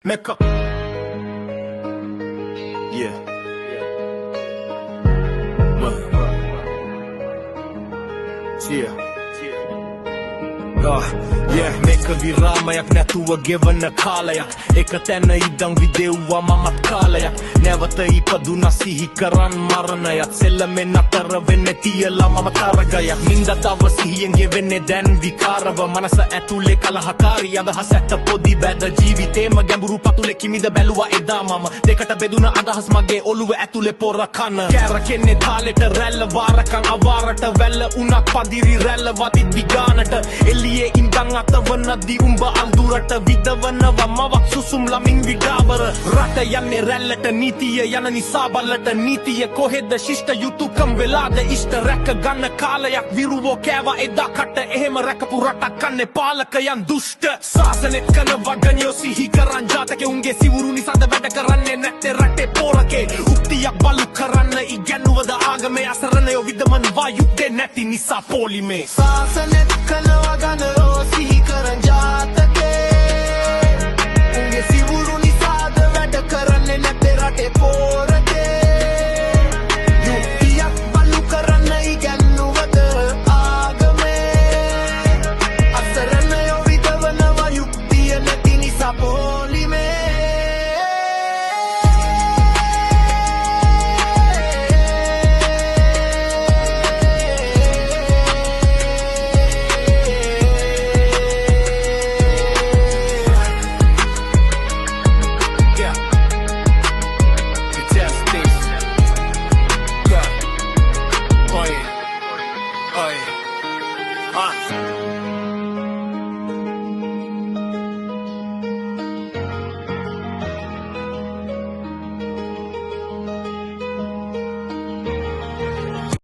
Mecca. Yeah. Yeah. Yeah, Mecca viramayak නැතුව ගෙවන කාලයක් එක තැන ඉඳන් විදෙව්වා මමත් කාලයක් නැවත ඉපදුනා සිහි කරන් මරණයත් සෙල්ලමෙන් අතර වෙන්නේ තියලා මම තරගයක් නින්ද තව සිහියෙන් ගෙවෙන්නේ දැන් විකාරව මනස ඇතුලේ කලහකාරී අදහස් ඇත්ත පොඩි බැද ජීවිතේම ගැඹුරු පතුලේ කිමිද බැලුවා එදා මම දෙකට බෙදුන අදහස් මගේ ඔළුව ඇතුලේ පොර කන කැරකෙන්නේ තාලෙට රැල්ල වාරකන් අවාරට වැල්ල උනක් පදිරි රැල්ල වදිත් විගානට එළියේ ඉඳන් අතවනදී උඹ අඳුරට විදවනවා මවක් සුසුම් ළමින් විගාවර රට යන්නේ රැල්ලට නීතිය යන නිසා බලට නීතිය කොහෙද ශිෂ්ට යුතුයකම් වෙලාද ඉෂ්ට රැක ගන්න කාලයක් විරුවෝ කෑවා එදා කට එහෙම රැකපු රටක් කන්නේ පාලකයන් දුෂ්ට සාසනෙත් කන වගනියෝ සිහි කරන් ජාතකේ උන්ගේ සිවුරු නිසාද වැඩ කරන්නේ නැත්තේ රටේ පෝරකේ උක්තියක් බලු කරන්න ඉගැන්නුවද ආගමේ අසරණයෝ විදමන් වායුත්තේ නැති නිසා පොලිමේ සාසනෙත් කන වගනියෝ සිහි